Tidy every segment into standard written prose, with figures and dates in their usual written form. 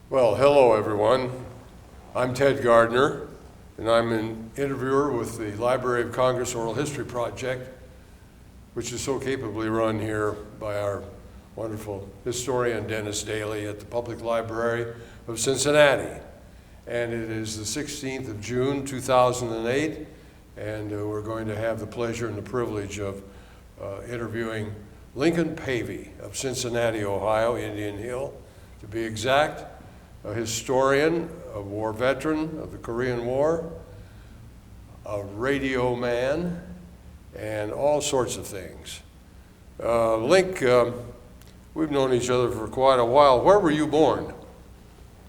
Well, hello everyone. I'm Ted Gardner, and I'm an interviewer with the Library of Congress Oral History Project, which is so capably run here by our wonderful historian Dennis Daly at the Public Library of Cincinnati. And it is the 16th of June, 2008, and we're going to have the pleasure and the privilege of interviewing Lincoln Pavey of Cincinnati, Ohio, Indian Hill, to be exact, a historian, a war veteran of the Korean War, a radio man, and all sorts of things. Link, we've known each other for quite a while. Where were you born?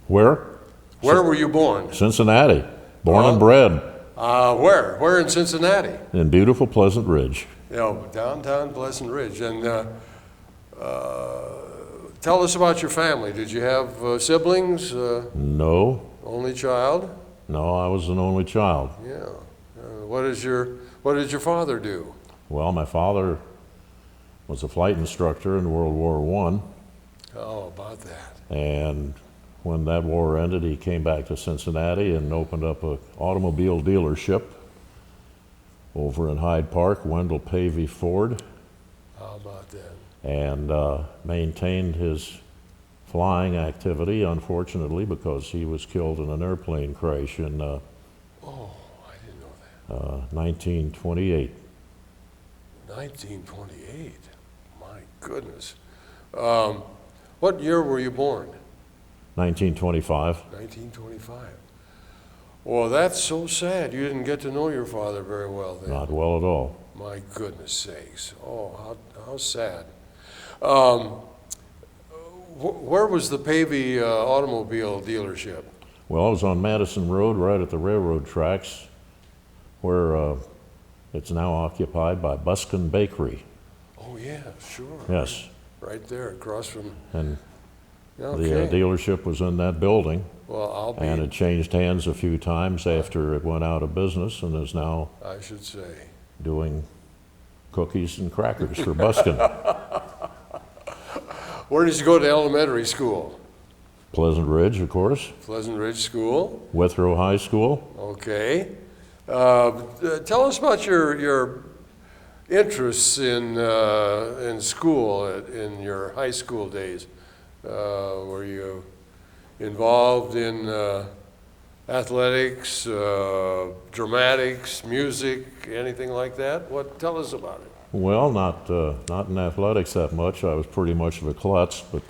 Where? Where were you born? Cincinnati. Born and bred. Where? Where in Cincinnati? In beautiful Pleasant Ridge. You know, downtown Pleasant Ridge. And tell us about your family. Did you have siblings? No. Only child? No, I was an only child. Yeah. What did your father do? Well, my father was a flight instructor in World War I. How about that? And when that war ended, he came back to Cincinnati and opened up an automobile dealership over in Hyde Park, Wendell Pavey Ford. How about that? And maintained his flying activity, unfortunately, because he was killed in an airplane crash in Oh, I didn't know that. 1928. 1928. My goodness. What year were you born? 1925. 1925. Well, that's so sad. You didn't get to know your father very well then. Not well at all. My goodness sakes. Oh, how sad. Where was the Pavey automobile dealership? Well, it was on Madison Road, right at the railroad tracks, where it's now occupied by Buskin Bakery. Oh, yeah, sure. Yes. Right there, across from... And okay. the dealership was in that building. Well, and it changed hands a few times after it went out of business and is now, I should say, doing cookies and crackers for Buskin. Where did you go to elementary school? Pleasant Ridge, of course. Pleasant Ridge School. Withrow High School. Okay. Tell us about your interests in school in your high school days. Were you involved in athletics, dramatics, music, anything like that? Tell us about it. Well, not in athletics that much. I was pretty much of a klutz, but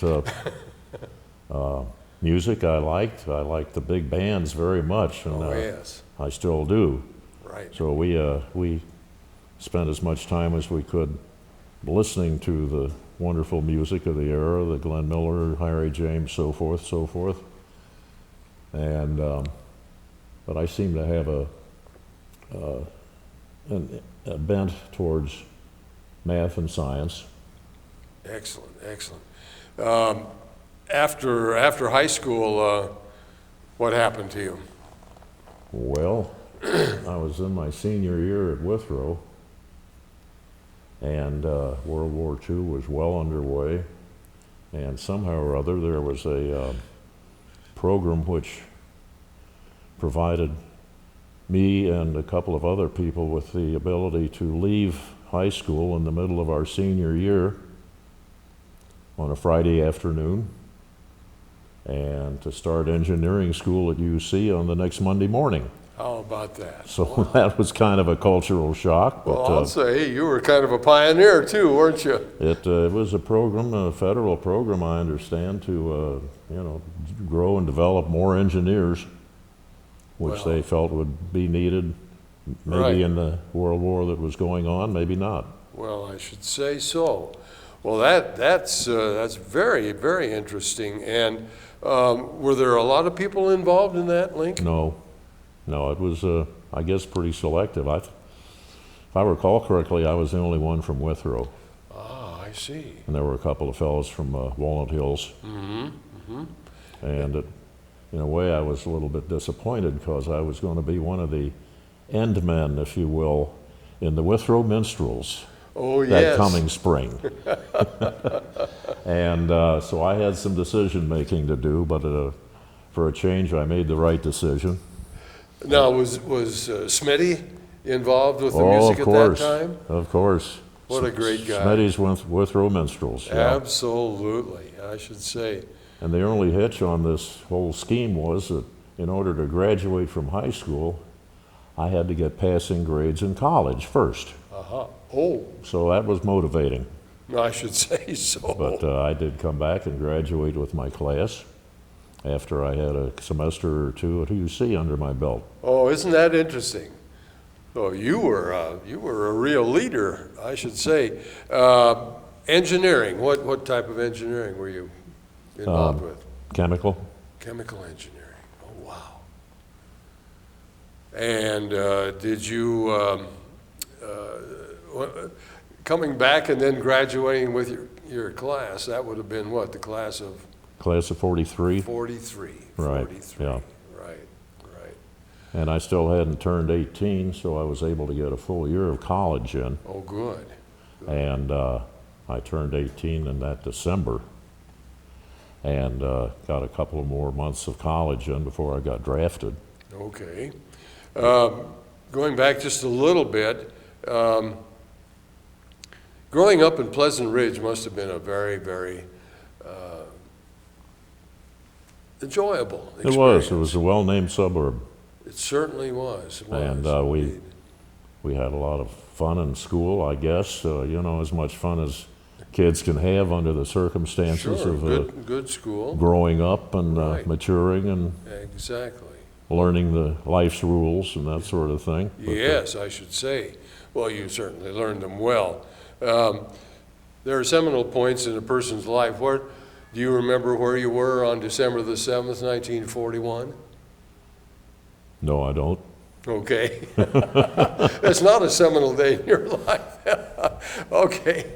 music I liked. I liked the big bands very much, and yes. I still do. Right. So we spent as much time as we could listening to the wonderful music of the era, the Glenn Miller, Harry James, so forth. And but I seem to have a bent towards math and science. Excellent. After high school, what happened to you? Well, I was in my senior year at Withrow, and World War II was well underway, and somehow or other there was a program which provided me and a couple of other people with the ability to leave high school in the middle of our senior year on a Friday afternoon and to start engineering school at UC on the next Monday morning. How about that? So wow. That was kind of a cultural shock. But, well, I'll say you were kind of a pioneer too, weren't you? It was a program, a federal program, I understand, to grow and develop more engineers, which they felt would be needed, maybe in the World War that was going on, maybe not. Well, I should say so. Well, that's very, very interesting. And were there a lot of people involved in that, Link? No, it was, I guess, pretty selective. If I recall correctly, I was the only one from Withrow. Ah, I see. And there were a couple of fellows from Walnut Hills. And in a way, I was a little bit disappointed because I was going to be one of the end men, if you will, in the Withrow Minstrels. Oh, yes. That coming spring. And so I had some decision making to do, but for a change, I made the right decision. Now, was Smitty involved with the Oh, music of at course, that time? of course. What a great guy. Smitty's Withrow Minstrels. Yeah. Absolutely, I should say. And the only hitch on this whole scheme was that in order to graduate from high school, I had to get passing grades in college first. Uh-huh. Oh, So that was motivating. I should say so. But I did come back and graduate with my class after I had a semester or two at UC under my belt. Oh, isn't that interesting? Oh, you were a real leader, I should say. Engineering, what type of engineering were you involved with? Chemical? Chemical engineering. Oh, wow. And did you, coming back and then graduating with your class, that would have been what, the class of Class of 43. 43? Right, 43. yeah. Right. And I still hadn't turned 18, so I was able to get a full year of college in. Oh, good. And I turned 18 in that December and got a couple of more months of college in before I got drafted. Okay. Going back just a little bit, growing up in Pleasant Ridge must have been a very, very enjoyable experience. It was a well-named suburb. It certainly was. It was And indeed. we had a lot of fun in school, I guess. You know, as much fun as kids can have under the circumstances Sure, of good school. growing up and Right. maturing and Exactly. learning the life's rules and that sort of thing. But, Yes, I should say. Well, you certainly learned them well. There are seminal points in a person's life. Do you remember where you were on December the 7th, 1941? no, I don't. Okay. It's not a seminal day in your life. Okay.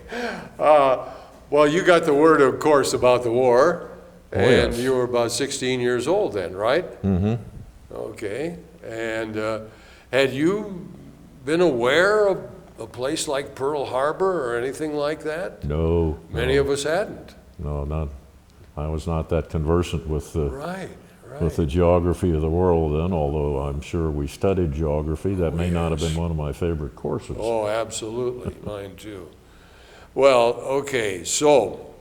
Well, you got the word, of course, about the war, and yes. you were about 16 years old then, right? Mm-hmm. Okay. And had you been aware of a place like Pearl Harbor or anything like that? No. Many of us hadn't. No, not. I was not that conversant with the Right. with the geography of the world then, although I'm sure we studied geography. That may not have yes. been one of my favorite courses. Oh, absolutely. Mine too. Well, okay, so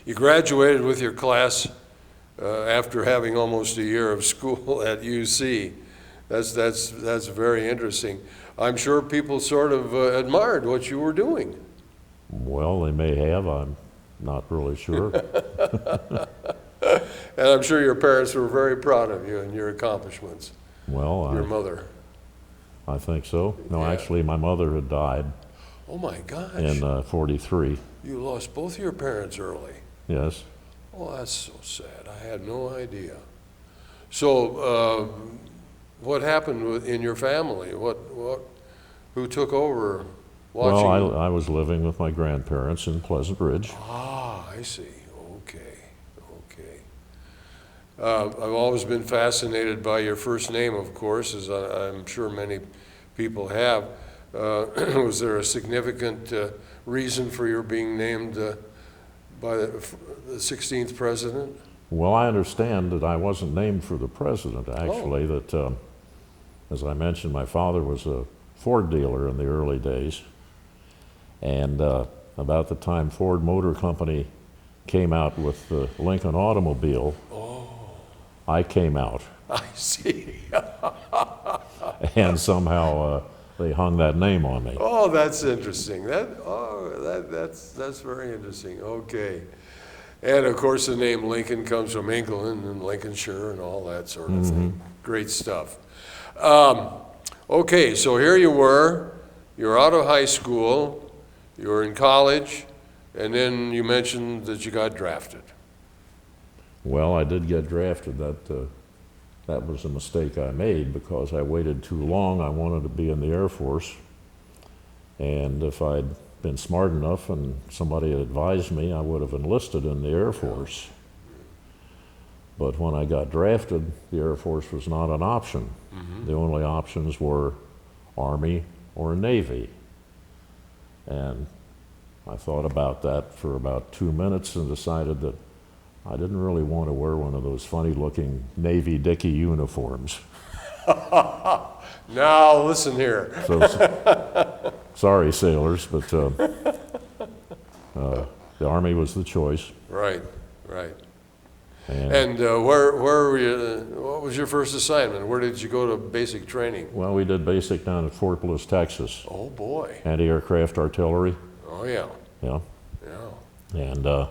you graduated with your class after having almost a year of school at UC. That's very interesting. I'm sure people sort of admired what you were doing. Well, they may have. I'm not really sure. And I'm sure your parents were very proud of you and your accomplishments. Well, Your mother. I think so. No, Yeah. actually, my mother had died Oh my gosh. in 43. You lost both your parents early. Yes. Oh, that's so sad. I had no idea. So, what happened in your family? Who took over watching? Well, I was living with my grandparents in Pleasant Ridge. Ah, I see. Okay. I've always been fascinated by your first name, of course, as I'm sure many people have. Was there a significant reason for your being named by the 16th president? Well, I understand that I wasn't named for the president, actually, that, as I mentioned, my father was a Ford dealer in the early days. And about the time Ford Motor Company came out with the Lincoln automobile, I came out. I see. And somehow they hung that name on me. Oh, that's interesting. That's very interesting. Okay. And of course, the name Lincoln comes from England and Lincolnshire and all that sort of thing. Great stuff. Okay, so here you were. You're out of high school. You're in college. And then you mentioned that you got drafted. Well, I did get drafted. That was a mistake I made because I waited too long. I wanted to be in the Air Force. And if I'd been smart enough and somebody had advised me, I would have enlisted in the Air Force. But when I got drafted, the Air Force was not an option. The only options were Army or Navy. And I thought about that for about 2 minutes and decided that I didn't really want to wear one of those funny-looking Navy Dickie uniforms. Now, listen here. So, sorry, sailors, but the Army was the choice. Right, right. And, And where were you, what was your first assignment? Where did you go to basic training? well, we did basic down at Fort Bliss, Texas. Oh, boy. Anti-aircraft artillery, Oh, yeah, yeah. yeah. And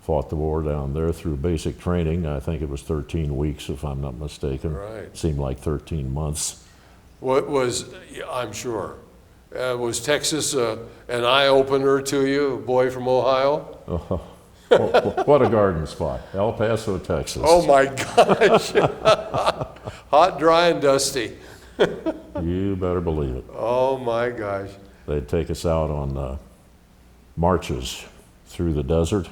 fought the war down there through basic training. I think it was 13 weeks, if I'm not mistaken. Right. Seemed like 13 months. What was, yeah, I'm sure, was Texas an eye-opener to you, a boy from Ohio? Oh, what a garden spot. El Paso, Texas. Oh, my gosh. Hot, dry, and dusty. You better believe it. Oh, my gosh. They'd take us out on marches through the desert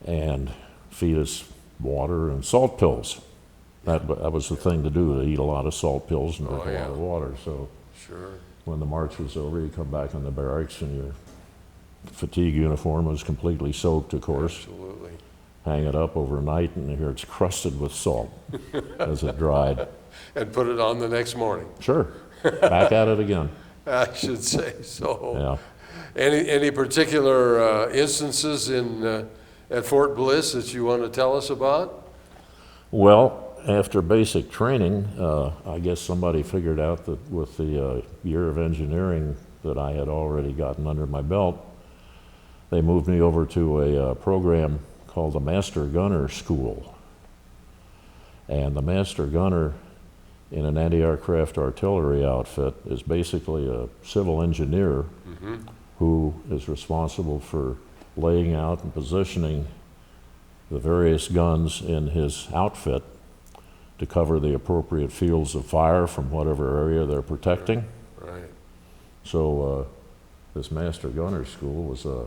and feed us water and salt pills. That was the thing to do, to eat a lot of salt pills and drink Oh, a yeah. lot of water. So Sure. when the march was over, you come back in the barracks and your fatigue uniform was completely soaked, of course. Absolutely. Hang it up overnight and here it's crusted with salt as it dried. And put it on the next morning, Sure, back at it again. I should say so. Yeah. Any particular instances at Fort Bliss that you want to tell us about? Well, after basic training, I guess somebody figured out that with the year of engineering that I had already gotten under my belt, they moved me over to a program called the Master Gunner School. And the Master Gunner in an anti-aircraft artillery outfit is basically a civil engineer who is responsible for laying out and positioning the various guns in his outfit to cover the appropriate fields of fire from whatever area they're protecting. Right. So this Master Gunner School was a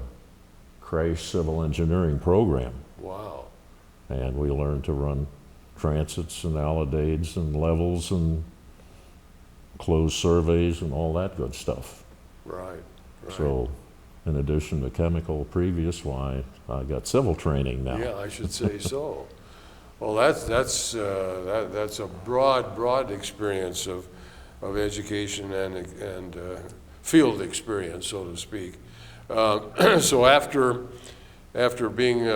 crash civil engineering program, Wow. and we learned to run transits and alidades and levels and closed surveys and all that good stuff. Right. Right. So in addition to chemical previous, why I got civil training now. Yeah, I should say so. Well, that's a broad experience of education and field experience, so to speak. So after being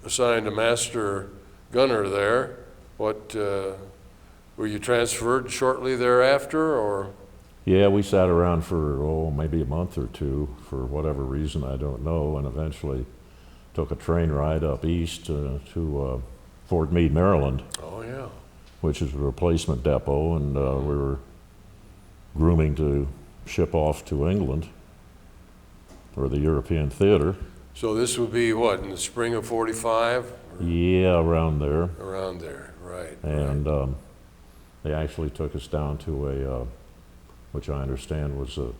assigned a master gunner there, what were you transferred shortly thereafter, or? Yeah, we sat around for, maybe a month or two for whatever reason, I don't know, and eventually took a train ride up east to Fort Meade, Maryland, Oh, yeah. which is a replacement depot, and we were grooming to ship off to England or the European theater. So this would be what, in the spring of '45? Yeah, around there. Around there, right. And they actually took us down to a, which I understand was a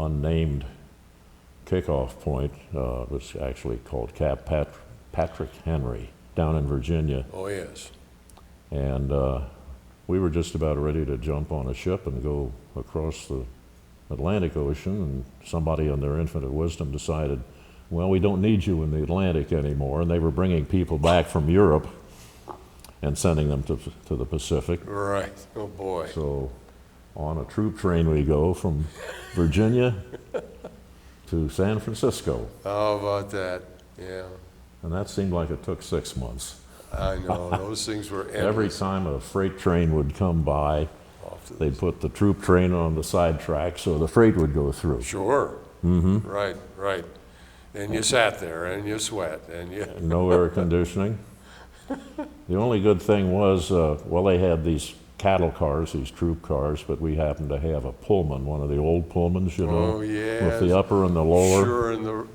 unnamed kickoff point. It was actually called Cap Patrick Henry down in Virginia. Oh, yes. And we were just about ready to jump on a ship and go across the Atlantic Ocean, and somebody in their infinite wisdom decided, well, we don't need you in the Atlantic anymore. And they were bringing people back from Europe and sending them to the Pacific. Right. Oh, boy. So on a troop train we go from Virginia to San Francisco. How about that? Yeah. And that seemed like it took 6 months. I know. Those things were endless. Every time a freight train would come by, Off to the- they'd put the troop train on the side track so the freight would go through. Sure. Mm-hmm. Right, right. And you sat there and you sweat and you. No air conditioning. The only good thing was, they had these cattle cars, these troop cars, but we happened to have a Pullman, one of the old Pullmans, you know, Oh, yes. with the upper and the lower. Sure, in the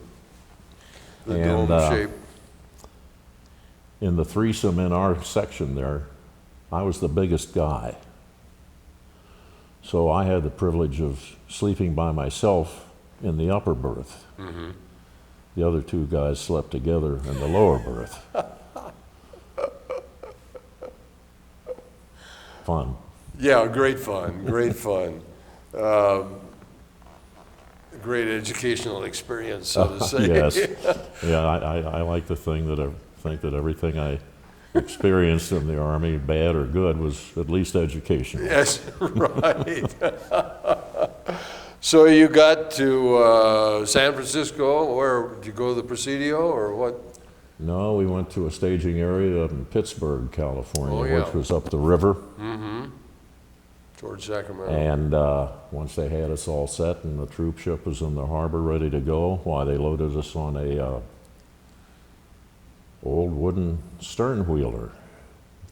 And, dome shape. In the threesome in our section there, I was the biggest guy. So I had the privilege of sleeping by myself in the upper berth. Mm-hmm. The other two guys slept together in the lower berth. Fun. Yeah, great fun, great fun. great educational experience, so to say. Yes. Yeah, I like to think that everything I experienced in the Army, bad or good, was at least educational. Yes, right. So you got to San Francisco, where did you go to the Presidio or what? No, we went to a staging area in Pittsburgh, California, Oh, yeah. which was up the river. Towards Sacramento. And once they had us all set and the troop ship was in the harbor ready to go, why, they loaded us on a old wooden stern wheeler,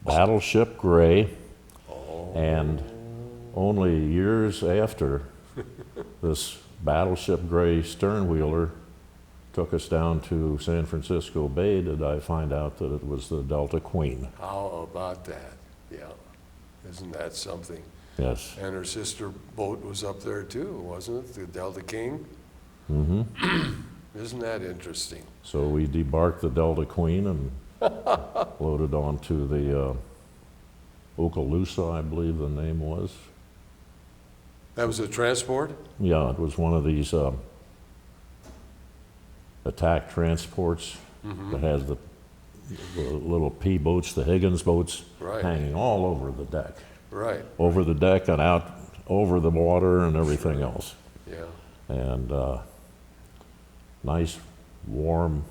battleship gray. And only years after this battleship gray stern wheeler took us down to San Francisco Bay did I find out that it was the Delta Queen. How about that? Yeah. Isn't that something? Yes. And her sister boat was up there too, wasn't it? The Delta King? Mm-hmm. Isn't that interesting? So we debarked the Delta Queen and loaded onto the Okaloosa, I believe the name was. That was a transport? Yeah, it was one of these attack transports that has the little P boats, the Higgins boats, Right. hanging all over the deck. Right. Over the deck and out over the water and everything else. Yeah. And nice, warm,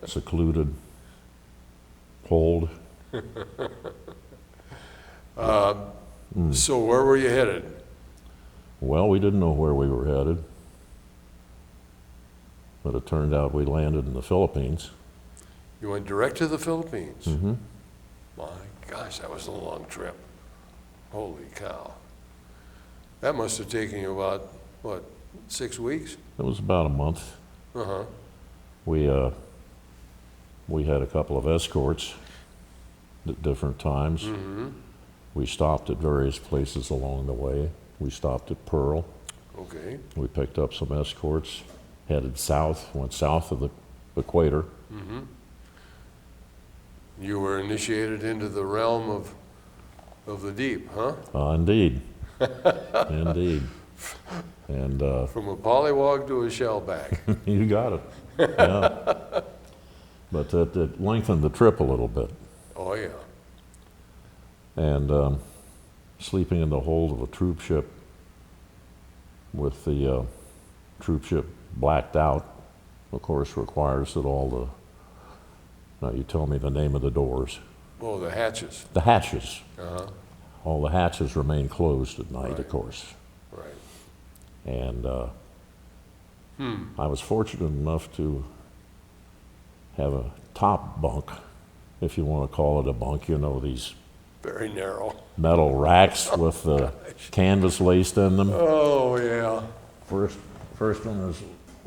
secluded hold. So where were you headed? Well, we didn't know where we were headed, but it turned out we landed in the Philippines. You went direct to the Philippines? Mm-hmm. My gosh, that was a long trip. Holy cow. That must have taken you about, what, 6 weeks? It was about a month. Uh-huh. We had a couple of escorts at different times. Mm-hmm. We stopped at various places along the way. We stopped at Pearl. Okay. We picked up some escorts, headed south, went south of the equator. Mm-hmm. You were initiated into the realm of the deep, huh? Indeed. Indeed. And From a pollywog to a shellback. you got it. Yeah. But it lengthened the trip a little bit. Oh, yeah. And sleeping in the hold of a troop ship with the troop ship blacked out, of course, requires that all the, now you tell me the name of the doors. Oh, the hatches. The hatches. Uh-huh. All the hatches remain closed at night, Right. of course. Right. And I was fortunate enough to have a top bunk, if you want to call it a bunk, you know, these Very narrow. metal racks with the canvas laced in them. Oh, yeah. First one was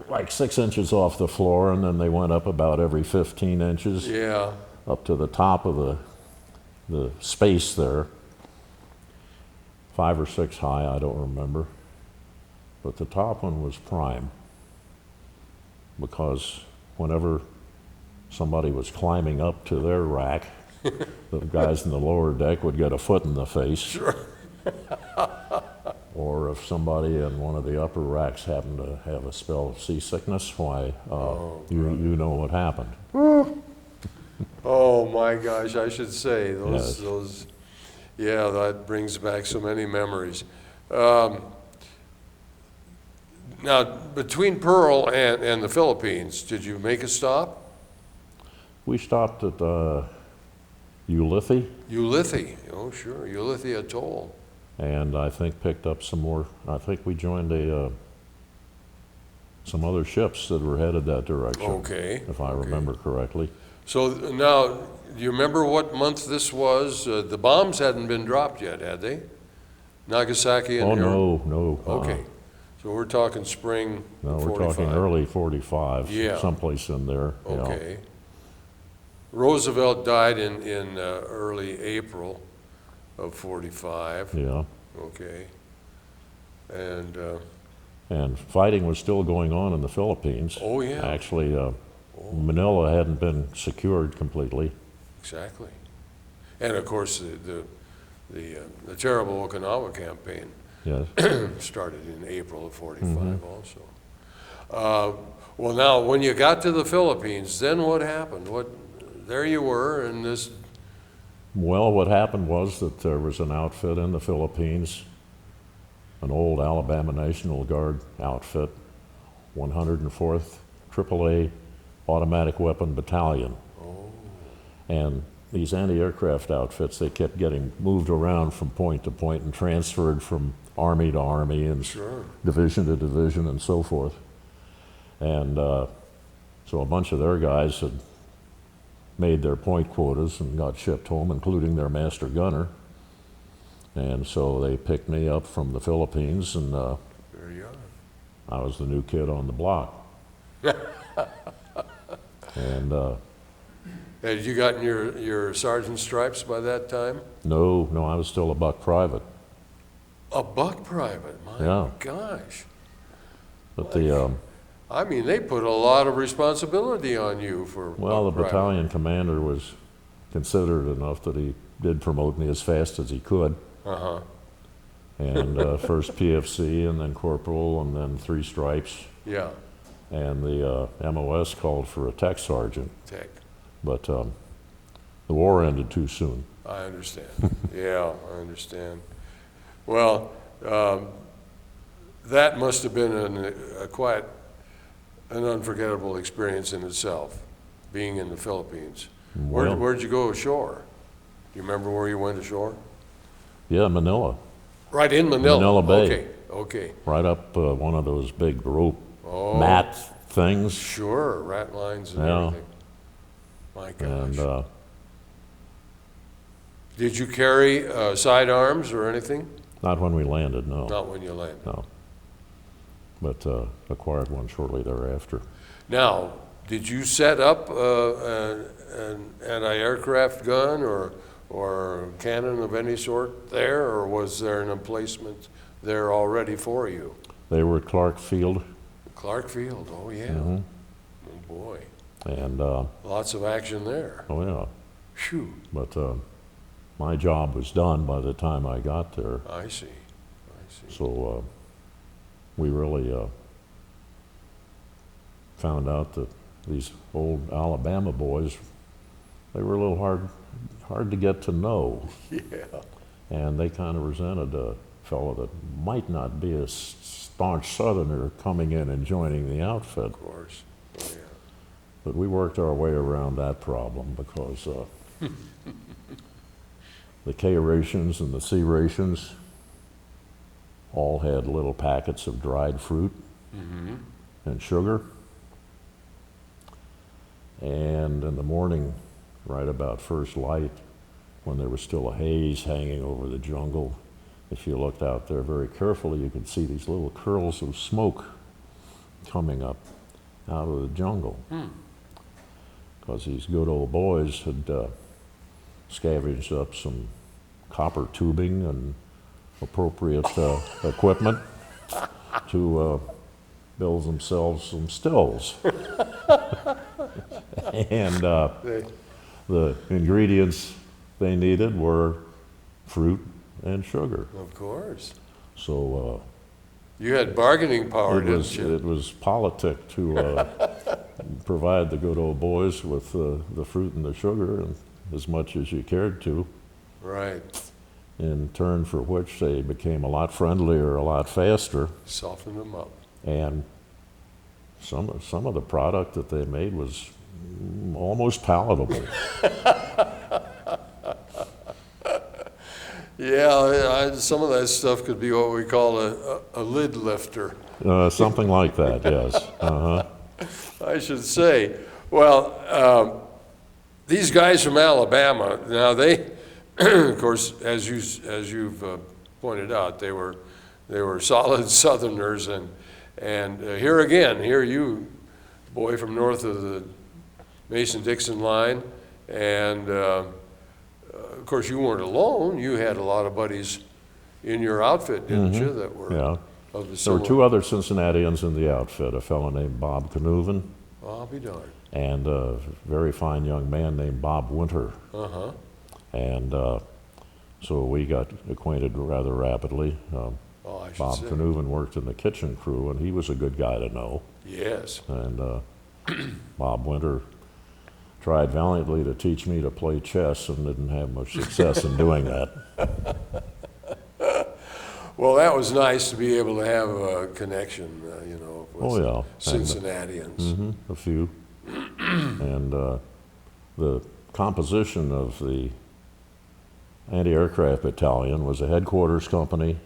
like 6 inches off the floor, and then they went up about every 15 inches Yeah. up to the top of the space there. 5 or 6 high, I don't remember. But the top one was prime, because whenever somebody was climbing up to their rack, the guys in the lower deck would get a foot in the face. Sure. Or if somebody in one of the upper racks happened to have a spell of seasickness, why, you know what happened. Oh, my gosh, I should say. Yes. Those, yeah, that brings back so many memories. Now, between Pearl and the Philippines, did you make a stop? We stopped at Ulithi, Ulithi. Oh, sure. Ulithi Atoll. and I think picked up some more. I think we joined some other ships that were headed that direction. Okay. If I okay. remember correctly. So now, do you remember what month this was? The bombs hadn't been dropped yet, had they? Nagasaki and Oh, Hiroshima? no. Okay. So we're talking spring No, 45. we're talking early 45, Yeah. someplace in there. Yeah. Okay. Roosevelt died in early April of 45. Yeah. Okay. And, And fighting was still going on in the Philippines. oh, yeah. Actually, Manila hadn't been secured completely. Exactly. And of course, the terrible Okinawa campaign. Yes. Started in April of 45 also. Well, now, when you got to the Philippines, then what happened? There you were, and this. Well, what happened was that there was an outfit in the Philippines, an old Alabama National Guard outfit, 104th AAA Automatic Weapon Battalion. Oh. And these anti-aircraft outfits, they kept getting moved around from point to point and transferred from army to army and Sure. division to division and so forth. And so a bunch of their guys had made their point quotas and got shipped home, including their master gunner. And so they picked me up from the Philippines, and There you are. I was the new kid on the block. And Had you gotten your sergeant's stripes by that time? no, I was still a buck private. A buck private, my Yeah. gosh. But the I mean, they put a lot of responsibility on you for well, the buck private. battalion commander was considerate enough that he did promote me as fast as he could. Uh-huh. And first PFC, and then corporal, and then 3 stripes. Yeah, And the MOS called for a tech sergeant, tech. but the war ended too soon. I understand. Yeah, I understand. Well, that must have been quite an unforgettable experience in itself, being in the Philippines. Well- Where'd you go ashore? Do you remember where you went ashore? Yeah, Manila, Right in Manila. Manila Bay. Okay, okay. right up one of those big rope Oh, mat things. sure, rat lines and Yeah. everything. My gosh. And Did you carry sidearms or anything? not when we landed, no. Not when you landed. No. But acquired one shortly thereafter. Now, did you set up an anti-aircraft gun or cannon of any sort there, or was there an emplacement there already for you? They were at Clark Field, Clark Field, oh yeah. Mhm. Oh boy, and lots of action there. oh yeah. Phew, But my job was done by the time I got there. I see, I see. So we really found out that these old Alabama boys, they were a little hard to get to know, Yeah, and they kind of resented a fellow that might not be a staunch Southerner coming in and joining the outfit. of course, oh yeah. But we worked our way around that problem because the K rations and the C rations all had little packets of dried fruit Mm-hmm. and sugar. And in the morning, right about first light, when there was still a haze hanging over the jungle, if you looked out there very carefully, you could see these little curls of smoke coming up out of the jungle. Because these good old boys had scavenged up some copper tubing and appropriate equipment to build themselves some stills. And the ingredients they needed were fruit and sugar. Of course. So You had bargaining power, didn't you? it was politic to provide the good old boys with the fruit and the sugar, and as much as you cared to, Right. in turn for which they became a lot friendlier, a lot faster, Soften them up. and some of the product that they made was almost palatable. Yeah, some of that stuff could be what we call a lid lifter, Something like that, yes. Uh-huh. I should say. Well, these guys from Alabama, now they, of course, as you've pointed out, they were solid Southerners, and here again, here you, boy from north of the Mason-Dixon line, and of course you weren't alone. You had a lot of buddies in your outfit, didn't you, that were Yeah. of the There similar. were 2 other Cincinnatians in the outfit, a fellow named Bob Canoven I'll be darned. and a very fine young man named Bob Winter. Uh-huh. And so we got acquainted rather rapidly. Oh, I should Bob say. Van Hooven worked in the kitchen crew, and he was a good guy to know. Yes. And Bob Winter tried valiantly to teach me to play chess and didn't have much success in doing that. Well, that was nice to be able to have a connection, you know, with Oh, yeah. Cincinnatians. A few. And the composition of the anti-aircraft battalion was a headquarters company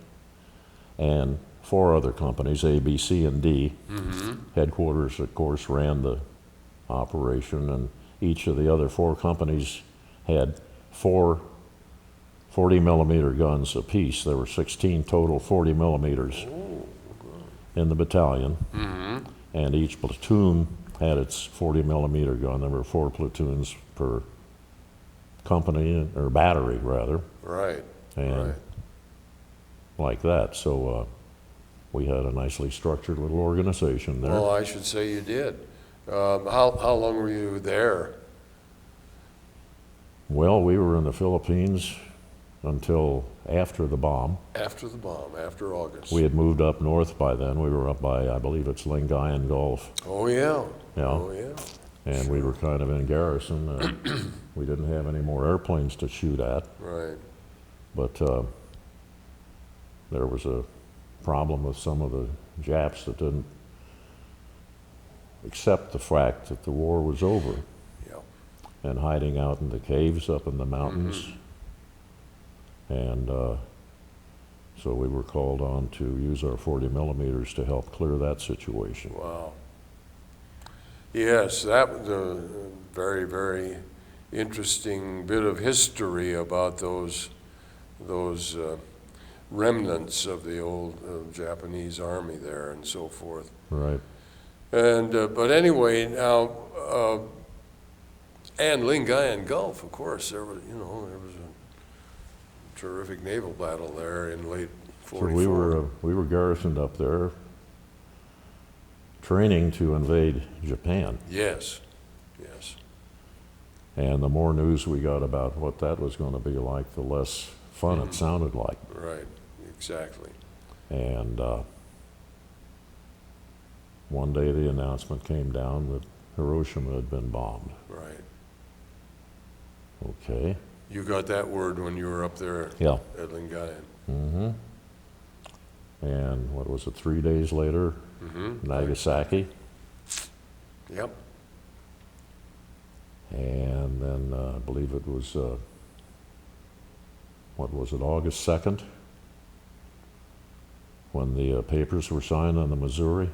and 4 other companies, A, B, C, and D. Headquarters, of course, ran the operation, and each of the other 4 companies had 4 40 millimeter guns apiece. There were 16 total 40 millimeters in the battalion, and each platoon had its 40 millimeter gun. There were 4 platoons per company, or battery rather. Right. And right. like that. So we had a nicely structured little organization there. Well, I should say you did. How long were you there? Well, we were in the Philippines until after the bomb. After the bomb, after August. We had moved up north by then. We were up by, I believe it's Lingayen Gulf. Oh, yeah. Yeah. Oh, yeah. And we were kind of in garrison. We didn't have any more airplanes to shoot at. Right. But there was a problem with some of the Japs that didn't accept the fact that the war was over, Yep. and hiding out in the caves up in the mountains. And so we were called on to use our 40 millimeters to help clear that situation. Wow. Yes, that was a very, very interesting bit of history about those remnants of the old Japanese army there and so forth. Right. And but anyway, now and Lingayen Gulf, of course, there was a terrific naval battle there in late '44. So we were garrisoned up there, training to invade Japan. Yes, yes. And the more news we got about what that was going to be like, the less fun it sounded like. Right, exactly. And one day the announcement came down that Hiroshima had been bombed. Right. Okay. You got that word when you were up there Yeah. at Lingayen. Mm-hmm. And what was it, 3 days later, Nagasaki? Yep. And then I believe it was, what was it, August 2nd? When the papers were signed on the Missouri?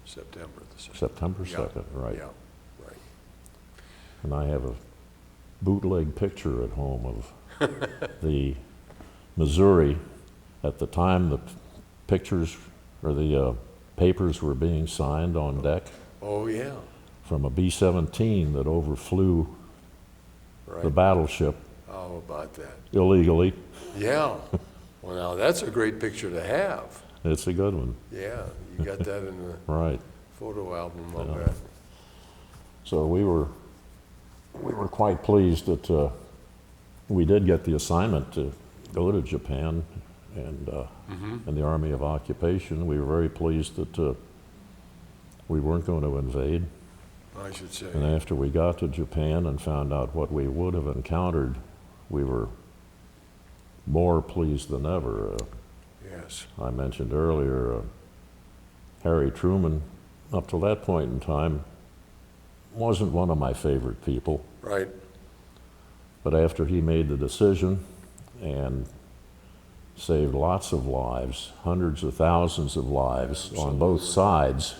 September the 2nd. September Yeah. 2nd, right. Yeah, right. And I have a bootleg picture at home of the Missouri at the time the pictures or the papers were being signed on deck Oh, yeah. from a B-17 that overflew Right. the battleship How about that? illegally. Yeah. Well, now that's a great picture to have. It's a good one, Yeah, you got that in the right. photo album, I'll Yeah. bet. So we were quite pleased that we did get the assignment to go to Japan and in the Army of Occupation. We were very pleased that we weren't going to invade. I should say. And after we got to Japan and found out what we would have encountered, we were more pleased than ever. Yes. I mentioned earlier, Harry Truman, up to that point in time, wasn't one of my favorite people. Right. But after he made the decision and saved lots of lives, hundreds of thousands of lives on both sides,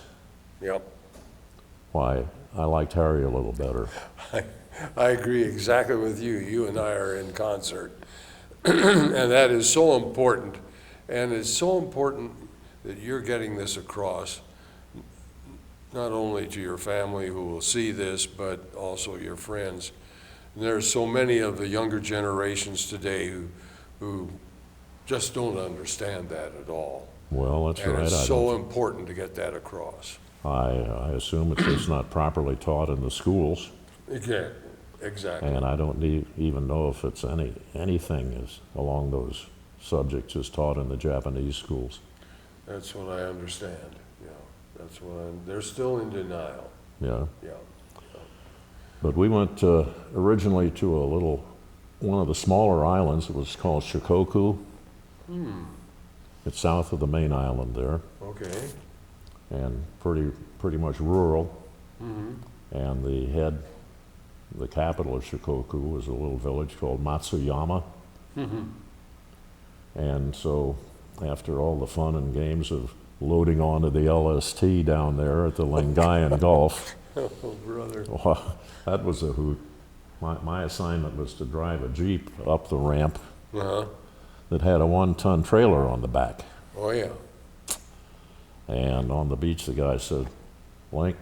Yep. why, I liked Harry a little better. I agree exactly with you. You and I are in concert. And that is so important. And it's so important that you're getting this across, not only to your family who will see this, but also your friends. And there are so many of the younger generations today who just don't understand that at all. Well, that's And right. it's so important to get that across. I assume it's just not properly taught in the schools, Exactly. and I don't even know if it's anything is along those subjects is taught in the Japanese schools. That's what I understand, yeah. They're still in denial, Yeah. yeah. But we went originally to one of the smaller islands. It was called Shikoku. It's south of the main island there, Okay. and pretty much rural. And the capital of Shikoku was a little village called Matsuyama. And so after all the fun and games of loading onto the LST down there at the Lingayen Gulf, Oh, brother. well, that was a hoot. My assignment was to drive a Jeep up the ramp Uh-huh. that had a 1-ton trailer on the back. Oh, yeah. And on the beach, the guy said, Link,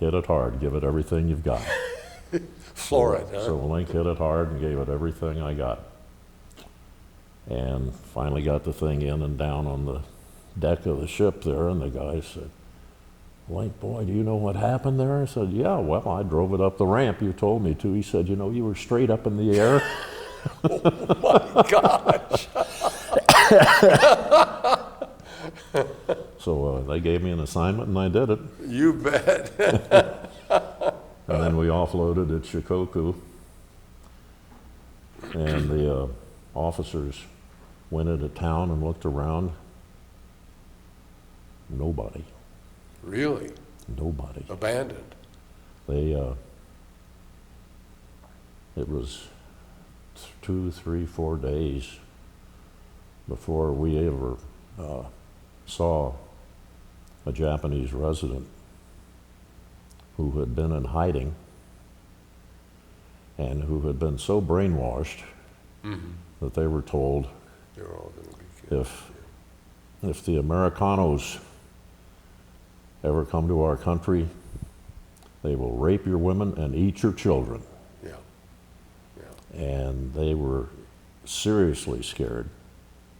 hit it hard, give it everything you've got. Floor it, huh? So Link hit it hard and gave it everything I got. And finally got the thing in and down on the deck of the ship there, and the guy said, Link, boy, do you know what happened there? I said, yeah, well, I drove it up the ramp, you told me to. He said, you know, you were straight up in the air. Oh, my gosh. So they gave me an assignment, and I did it. You bet. And then we offloaded at Shikoku, and the officers went into town and looked around. Nobody. Really? Nobody. Abandoned? It was 2, 3, 4 days before we ever saw a Japanese resident who had been in hiding and who had been so brainwashed that they were told They're all going to be killed. if the Americanos ever come to our country, they will rape your women and eat your children. Yeah. Yeah. And they were seriously scared.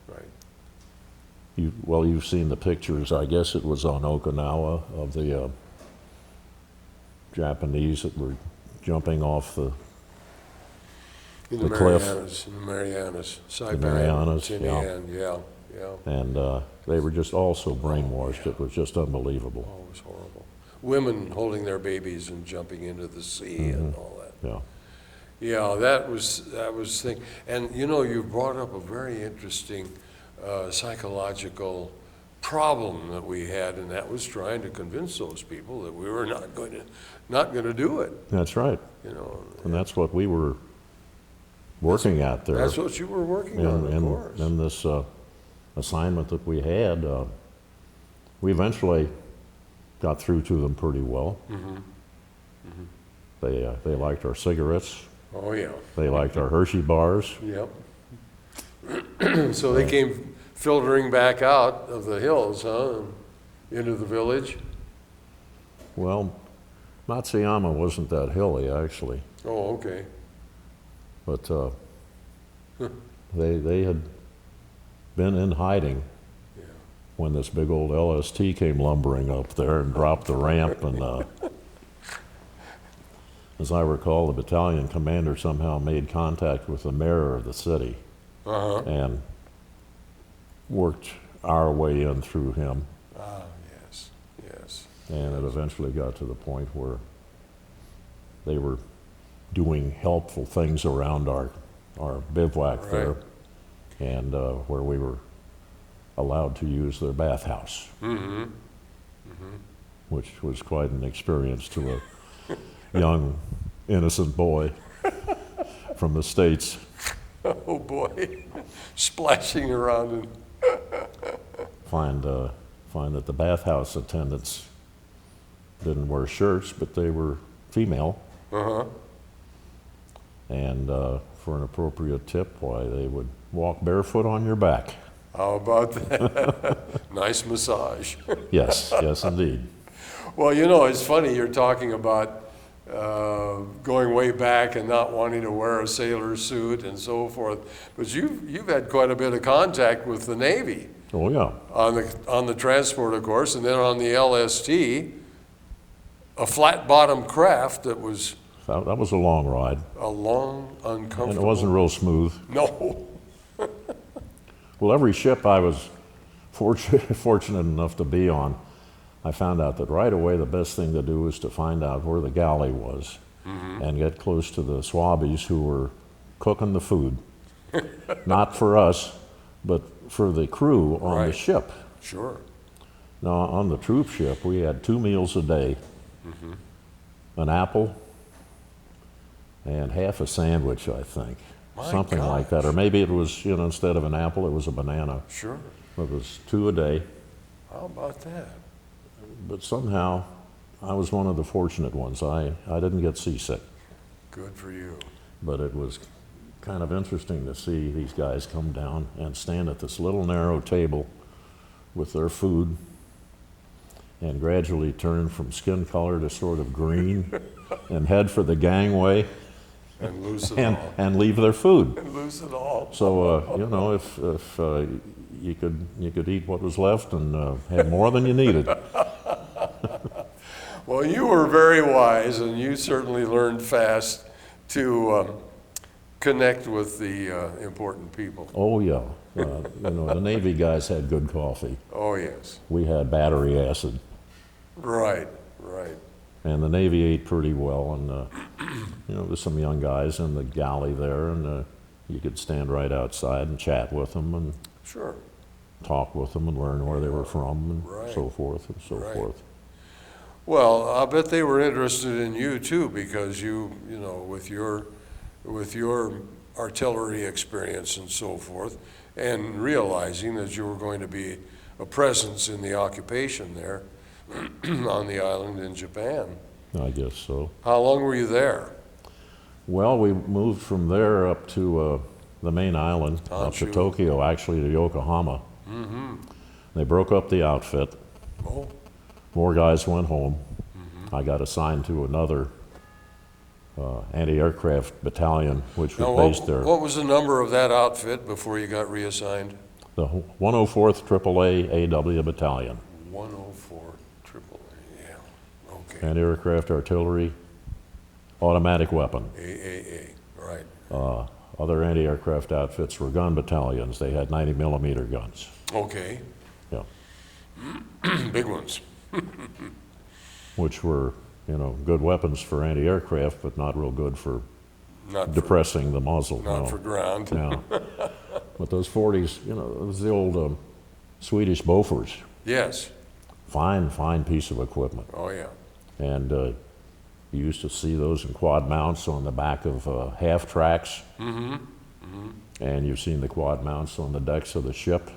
Right. You've seen the pictures, I guess it was on Okinawa, of the Japanese that were jumping off the In the cliff. Marianas, in the Marianas, Saipan, Marianas, Tinian, yeah, yeah. And they were just all so brainwashed. It was just unbelievable. Oh, it was horrible. Women holding their babies and jumping into the sea and all that. Yeah. Yeah, that was thing. And you know, you brought up a very interesting psychological problem that we had, and that was trying to convince those people that we were not going to do it. That's right. You know, And that's what we were working at there. that's what you were working on, of course. In this assignment that we had, we eventually got through to them pretty well. They liked our cigarettes. Oh yeah. They liked our Hershey bars. Yep. So they came filtering back out of the hills, huh, and into the village. Well, Matsuyama wasn't that hilly, actually. Oh, okay. But they had been in hiding Yeah. when this big old LST came lumbering up there and dropped the ramp. And as I recall, the battalion commander somehow made contact with the mayor of the city Uh-huh. and worked our way in through him. Ah, yes, yes. And it eventually got to the point where they were doing helpful things around our bivouac Right. there, and where we were allowed to use their bathhouse, which was quite an experience to a young, innocent boy from the States. Oh, boy. Splashing around and Find that the bathhouse attendants didn't wear shirts, but they were female. uh-huh. And for an appropriate tip, why, they would walk barefoot on your back. How about that? Nice massage. Yes, yes, indeed. Well, you know, it's funny you're talking about going way back and not wanting to wear a sailor suit and so forth, but you've had quite a bit of contact with the Navy Oh, yeah. on the transport, of course, and then on the LST, a flat-bottom craft that was That was a long ride, a long, and uncomfortable. it wasn't real smooth. No. Well, every ship I was fortunate enough to be on, I found out that right away the best thing to do was to find out where the galley was and get close to the Swabbies who were cooking the food. Not for us, but for the crew on the Right. ship. Sure. Now, on the troop ship, we had 2 meals a day, an apple and half a sandwich, I think. My Something like that. gosh. Or maybe it was, instead of an apple, it was a banana. Sure. It was 2 a day. How about that? But somehow, I was one of the fortunate ones. I didn't get seasick. Good for you. But it was kind of interesting to see these guys come down and stand at this little narrow table with their food and gradually turn from skin color to sort of green and head for the gangway And lose it all. and leave their food. And lose it all. So, if you could eat what was left and had more than you needed. Well, you were very wise, and you certainly learned fast to connect with the important people. Oh, yeah. The Navy guys had good coffee. Oh, yes. We had battery acid. Right, right. And the Navy ate pretty well, and there's some young guys in the galley there, and you could stand right outside and chat with them and Sure. talk with them and learn where they were from and Right. so forth and so Right. forth. Well, I bet they were interested in you too, because with your artillery experience and so forth, and realizing that you were going to be a presence in the occupation there on the island in Japan. I guess so. How long were you there? Well, we moved from there up to the main island, up to Honshu. Tokyo, actually to Yokohama. They broke up the outfit. Oh, More guys went home. I got assigned to another anti-aircraft battalion, which was now based there. what was the number of that outfit before you got reassigned? The 104th AAA AW Battalion. 104 AAA, yeah, okay. Anti-aircraft artillery, automatic weapon. AAA, right. Other anti-aircraft outfits were gun battalions. They had 90 millimeter guns. Okay, Yeah. big ones. Which were, good weapons for anti-aircraft, but not real good for Not for, depressing the muzzle. not no. for ground. Yeah. But those 40s, it was the old Swedish Bofors. Yes, Fine piece of equipment. oh yeah. And you used to see those in quad mounts on the back of half tracks. And you've seen the quad mounts on the decks of the ship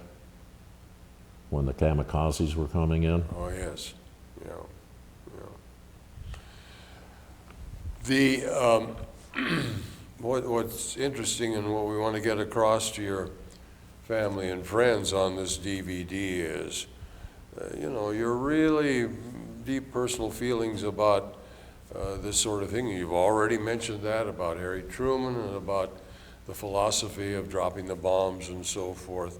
when the kamikazes were coming in. Oh, yes, yeah, yeah. What's interesting and what we want to get across to your family and friends on this DVD is, your really deep personal feelings about this sort of thing. You've already mentioned that about Harry Truman and about the philosophy of dropping the bombs and so forth.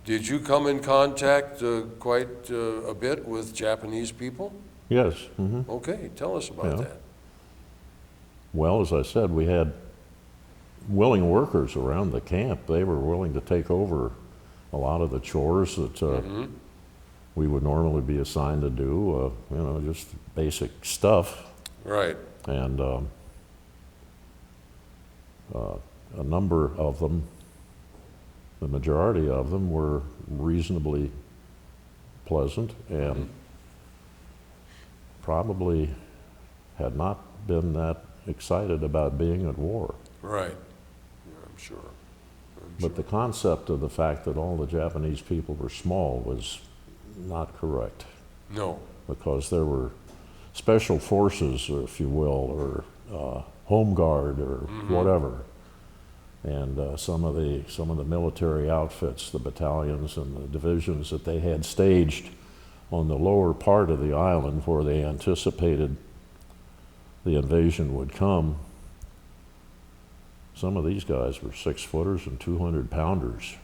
Did you come in contact quite a bit with Japanese people? Yes. Okay, tell us about Yeah. that. Well, as I said, we had willing workers around the camp. They were willing to take over a lot of the chores that we would normally be assigned to do, just basic stuff. Right, And a number of them, the majority of them, were reasonably pleasant and probably had not been that excited about being at war. right. Yeah, I'm sure. But the concept of the fact that all the Japanese people were small was not correct, No, because there were special forces, or if you will, or home guard, or whatever. And some of the military outfits, the battalions and the divisions that they had staged on the lower part of the island where they anticipated the invasion would come, some of these guys were 6-footers and 200-pounders.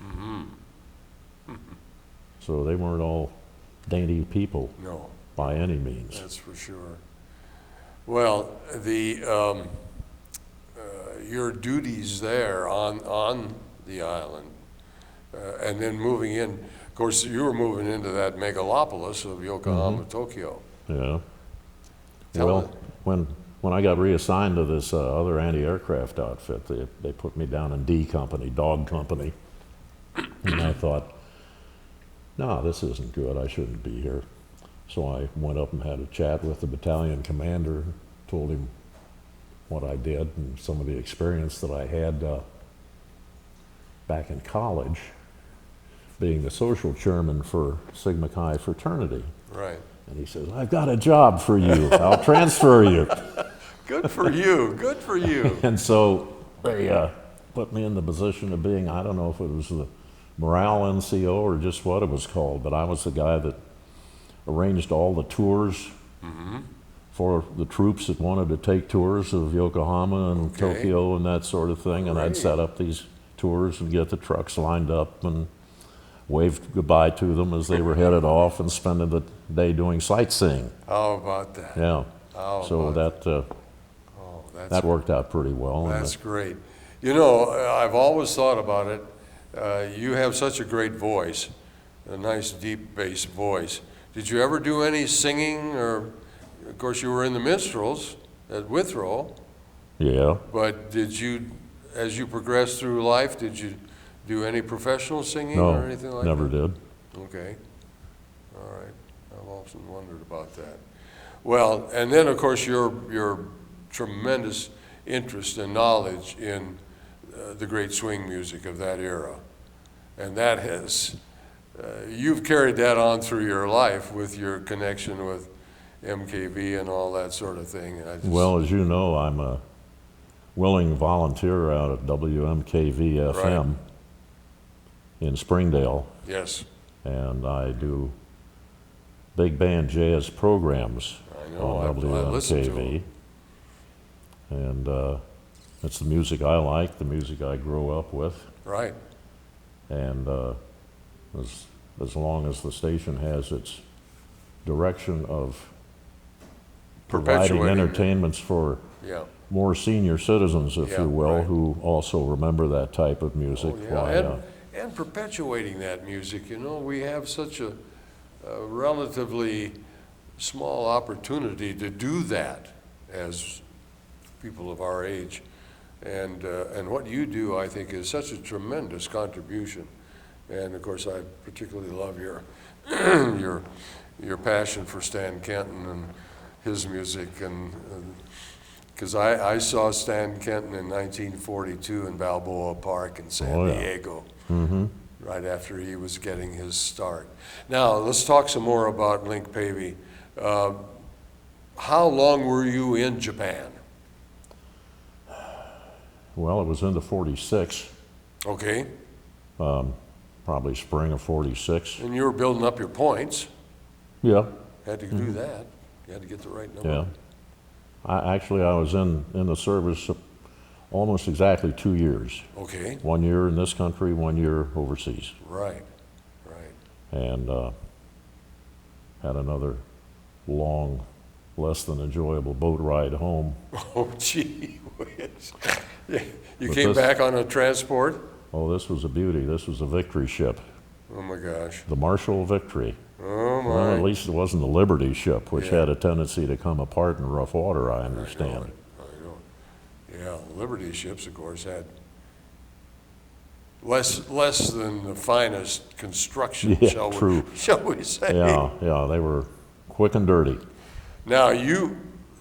So they weren't all dainty people no, by any means. that's for sure. Well, your duties there on the island And then moving in, of course, you were moving into that megalopolis of Yokohama, Tokyo. Yeah. Tell Well, me. when I got reassigned to this other anti-aircraft outfit, they put me down in D Company, Dog Company. And I thought, no, this isn't good. I shouldn't be here. So I went up and had a chat with the battalion commander, told him what I did and some of the experience that I had back in college, being the social chairman for Sigma Chi fraternity. Right. And he says, I've got a job for you. I'll transfer you. Good for you. Good for you. And so they put me in the position of being, I don't know if it was the morale NCO or just what it was called, but I was the guy that arranged all the tours for the troops that wanted to take tours of Yokohama and Tokyo and that sort of thing. And I'd set up these tours and get the trucks lined up and waved goodbye to them as they were headed off and spending the day doing sightseeing. How about that? Yeah. How So about that worked out pretty well. That's great. You know, I've always thought about it. You have such a great voice, a nice deep bass voice. Did you ever do any singing? Or, of course, you were in the minstrels at Withrow. Yeah. But did you, as you progressed through life, did you do any professional singing No, or anything like never that? did. Okay. All right. I've often wondered about that. Well, and then, of course, your tremendous interest and knowledge in the great swing music of that era. And that has, you've carried that on through your life with your connection with MKV and all that sort of thing. Well, as you know, I'm a willing volunteer out at WMKV FM in Springdale. Yes. And I do big band jazz programs on I listen to WMKV. them. And it's the music I like, the music I grew up with. Right. And as long as the station has its direction of providing Perpetuating it. entertainments for Yeah. more senior citizens, if Yeah, you will, right. who also remember that type of music. Oh, yeah. Why, And perpetuating that music, you know, we have such a relatively small opportunity to do that as people of our age. And what you do, I think, is such a tremendous contribution. And of course, I particularly love your your passion for Stan Kenton and his music. And because I saw Stan Kenton in 1942 in Balboa Park in San Diego, right after he was getting his start. Now, let's talk some more about Link Pavey. How long were you in Japan? Well, it was into 46, Okay. probably spring of 46. And you were building up your points. Yeah, Had to do that. You had to get the right number. yeah. I was in the service almost exactly 2 years. Okay. 1 year in this country, 1 year overseas. Right. Right. And had another long, less than enjoyable boat ride home. Oh, gee whiz. You But came this- back on a transport? Oh, this was a beauty. This was a victory ship, Oh, my gosh. the Marshall Victory. Oh, Well, at my. least it wasn't the Liberty ship, which Yeah. had a tendency to come apart in rough water, I I understand. know it. Yeah, Liberty ships, of course, had less than the finest construction, Yeah, shall true. we say. Yeah, they were quick and dirty. Now,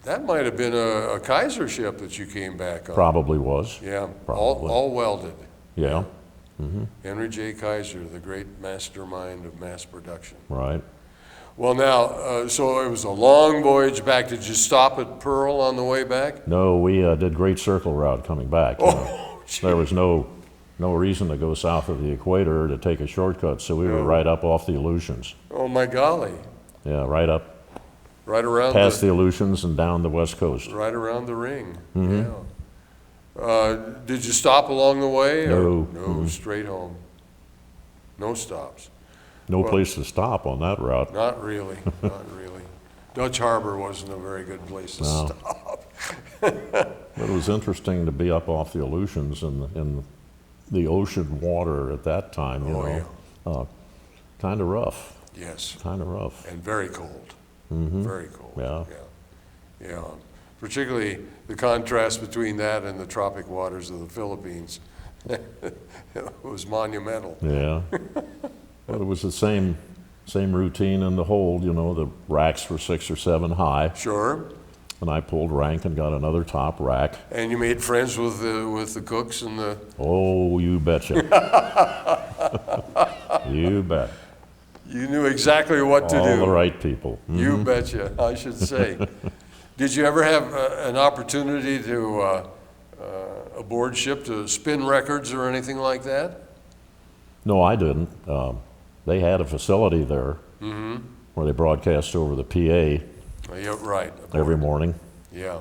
that might have been a Kaiser ship that you came back on. Probably was. Yeah, Probably. all welded. Yeah, Henry J. Kaiser, the great mastermind of mass production. right. Well, now, so it was a long voyage back. Did you stop at Pearl on the way back? No, we did Great Circle Route coming back. you know. Oh, gee. There was no reason to go south of the equator to take a shortcut, so we were No. right up off the Aleutians. Oh, my golly. Yeah, right up Right around past the Aleutians and down the west coast. right around the ring. Mm-hmm. Yeah. Did you stop along the way? No. No, straight home. No stops. No Well- place to stop on that route. Not really, not really. Dutch Harbor wasn't a very good place to No. stop. But it was interesting to be up off the Aleutians in the ocean water at that time, you Oh, know, kind of rough, Yes, kind of rough. and very cold. Mm-hmm. Very cold. Yeah. Yeah. Particularly the contrast between that and the tropic waters of the Philippines. It was monumental. Yeah. But it was the same routine in the hold, you know, the racks were 6 or 7 high, Sure. and I pulled rank and got another top rack. And you made friends with the cooks and the. Oh, you betcha. You bet. You knew exactly what to All do. the right people. You betcha, I should say. Did you ever have an opportunity to aboard ship to spin records or anything like that? No, I didn't. They had a facility there where they broadcast over the PA Yeah, right. every morning. Yeah.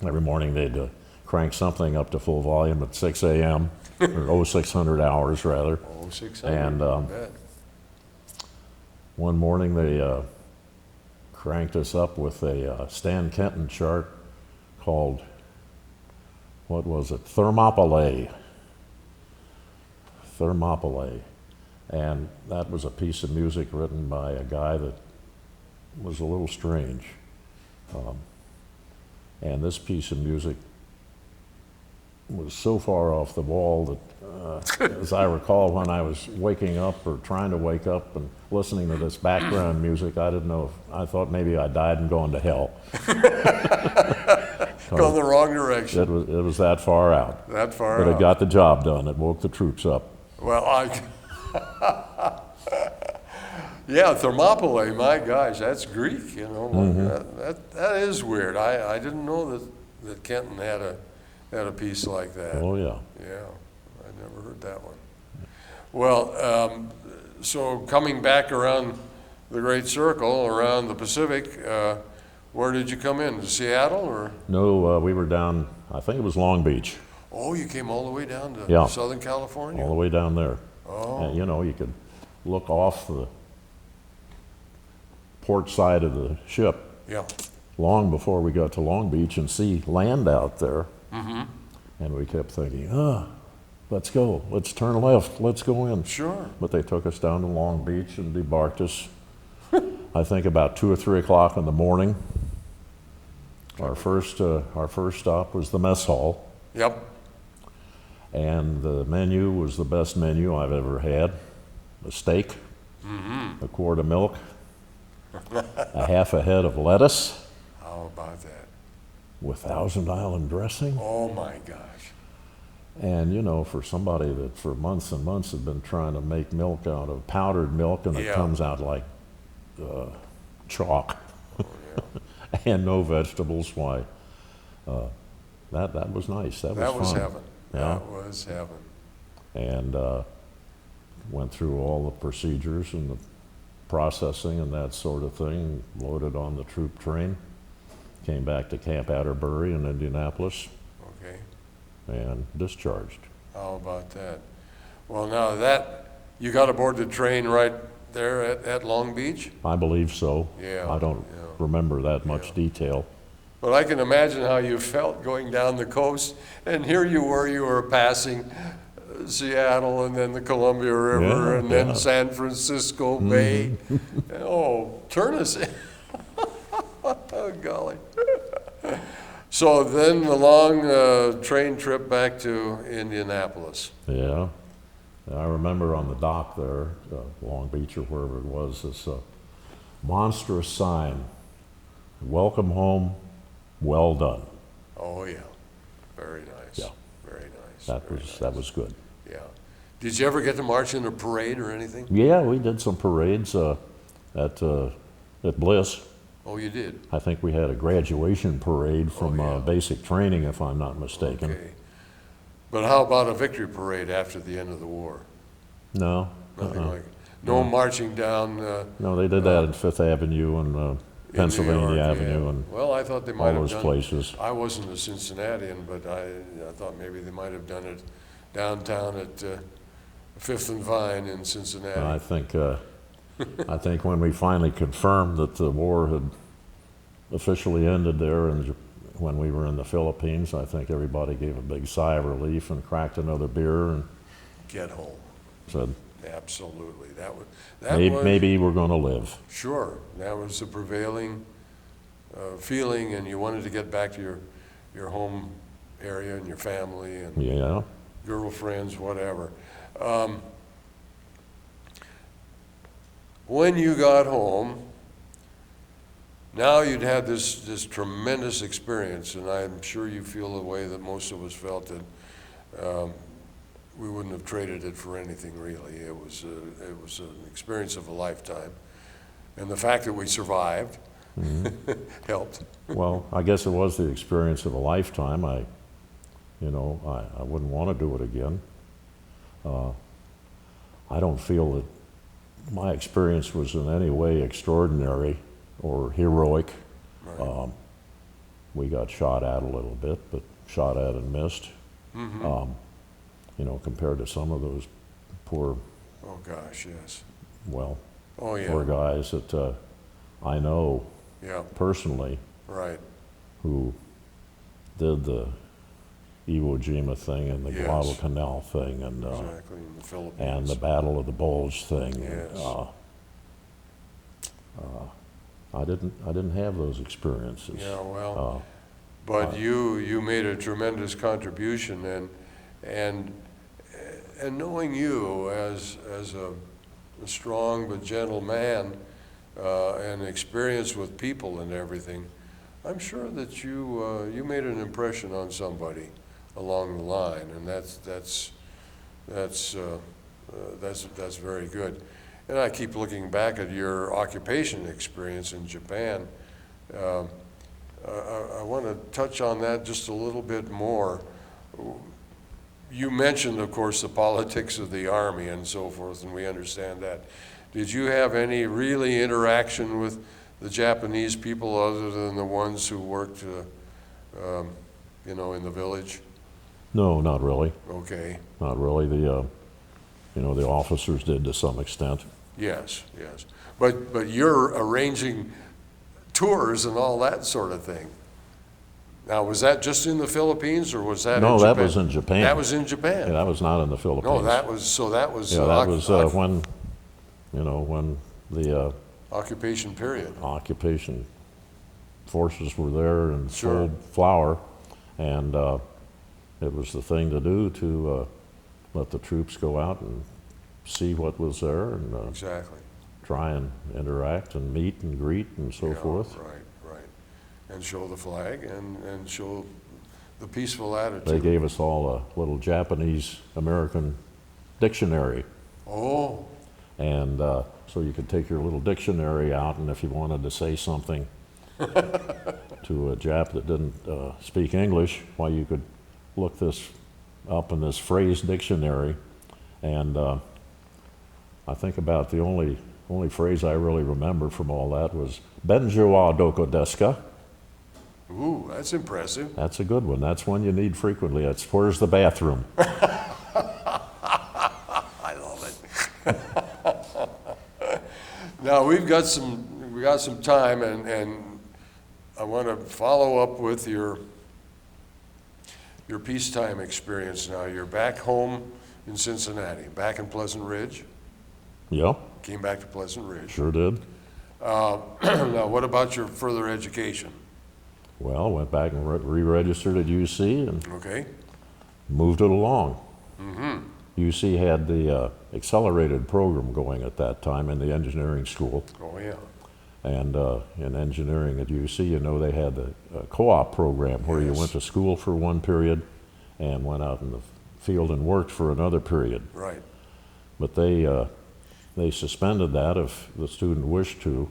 Every morning they'd crank something up to full volume at 6 a.m. or 0600 hours rather. Oh, 600. And I bet. one morning they cranked us up with a Stan Kenton chart called, what was it, Thermopylae. Thermopylae. And that was a piece of music written by a guy that was a little strange. And this piece of music was so far off the wall that, as I recall, when I was waking up or trying to wake up and listening to this background music, I didn't know if, I thought maybe I died and gone to hell. Going the wrong direction. It was that far out. That far But out. it got the job done. It woke the troops up. Well, yeah, Thermopylae, my gosh, that's Greek, you know. That is weird. I didn't know that Kenton had a piece like that. Oh, yeah. Yeah, I never heard that one. Well, so coming back around the Great Circle, around the Pacific, where did you come in? To Seattle or? No, we were down, I think it was Long Beach, Oh, you came all the way down to Yeah. Southern California? all the way down there. Oh, And, you know, you could look off the port side of the ship yeah. long before we got to Long Beach and see land out there. And we kept thinking, let's go, let's turn left, let's go in. Sure. But they took us down to Long Beach and debarked us, I think about 2 or 3 o'clock in the morning. Our first stop was the mess hall, Yep. and the menu was the best menu I've ever had. A steak, a quart of milk, a half a head of lettuce How about that? with Thousand Island dressing. Oh my gosh. And you know, for somebody that for months and months had been trying to make milk out of powdered milk, and it Yeah. comes out like chalk, and no vegetables, why? That was nice. That was fun. Heaven. Yeah. That was heaven. And went through all the procedures and the processing and that sort of thing. Loaded on the troop train. Came back to Camp Atterbury in Indianapolis Okay. and discharged. How about that? Well, now that you got aboard the train right there at Long Beach, I believe so. Yeah, I don't yeah. remember that much detail. but I can imagine how you felt going down the coast, and here you were passing Seattle and then the Columbia River Yeah, and then yeah. San Francisco Bay. Oh, turn us in. Oh, golly. So then the long train trip back to Indianapolis. Yeah. I remember on the dock there, Long Beach or wherever it was, this monstrous sign, "Welcome home, well done." Oh, yeah. Very nice. Yeah. Very nice. That very was nice. that was good. Yeah. Did you ever get to march in a parade or anything? Yeah, we did some parades at Bliss. Oh, you did? I think we had a graduation parade from yeah. basic training, if I'm not mistaken. Okay. But how about a victory parade after the end of the war? No, Nothing like it. No marching down no, they did that in Fifth Avenue and in New Pennsylvania York, Avenue yeah. and Well, I thought they all might have those done. places. I wasn't a Cincinnatian, but I thought maybe they might have done it downtown at Fifth and Vine in Cincinnati. I think when we finally confirmed that the war had officially ended there, and when we were in the Philippines, I think everybody gave a big sigh of relief and cracked another beer and get home. Said, Absolutely. maybe we're going to live. Sure. That was the prevailing feeling, and you wanted to get back to your home area and your family and Yeah. girlfriends, whatever. When you got home, now you'd had this tremendous experience, and I'm sure you feel the way that most of us felt, that we wouldn't have traded it for anything, really. It was an experience of a lifetime, and the fact that we survived helped. Well, I guess it was the experience of a lifetime. I wouldn't want to do it again. I don't feel that my experience was in any way extraordinary or heroic. Right. We got shot at a little bit, but shot at and missed. Compared to some of those poor, Oh gosh, yes. well, Oh yeah. poor guys that I know Yeah. personally Right. who did the Iwo Jima thing and the Yes. Guadalcanal thing and Exactly. In the Philippines. and the Battle of the Bulge thing. Yes. I didn't have those experiences. Yeah. Well. But you made a tremendous contribution, and knowing you as a strong but gentle man, and experienced with people and everything, I'm sure that you made an impression on somebody along the line, and that's very good. And I keep looking back at your occupation experience in Japan. I want to touch on that just a little bit more. You mentioned, of course, the politics of the Army and so forth, and we understand that. Did you have any really interaction with the Japanese people other than the ones who worked, in the village? No, not really. Okay. Not really. The officers did to some extent. Yes, yes. But you're arranging tours and all that sort of thing. Now, was that just in the Philippines, or was that in No, Japan? that was in Japan. That was in Japan. Yeah, that was not in the Philippines. No, that was Yeah, that was when the occupation period. occupation forces were there in Sure. full flower, and it was the thing to do to let the troops go out and see what was there and Exactly. try and interact and meet and greet and so Yeah, forth. Right. And show the flag and show the peaceful attitude. They gave us all a little Japanese-American dictionary. Oh, And so you could take your little dictionary out, and if you wanted to say something to a Jap that didn't speak English, why, you could look this up in this phrase dictionary. And I think about the only phrase I really remember from all that was "Benjo wa doko desu ka?" ooh, that's impressive. That's a good one. That's one you need frequently. That's "Where's the bathroom?" I love it. Now we got some time, and I want to follow up with your peacetime experience. Now you're back home in Cincinnati, back in Pleasant Ridge. Yeah, Came back to Pleasant Ridge. sure did. Now, what about your further education? Well, went back and re-registered at UC and Okay. moved it along. UC had the accelerated program going at that time in the engineering school. Oh yeah. And in engineering at UC, they had the co-op program where you Yes. went to school for one period and went out in the field and worked for another period. Right. But they suspended that if the student wished to,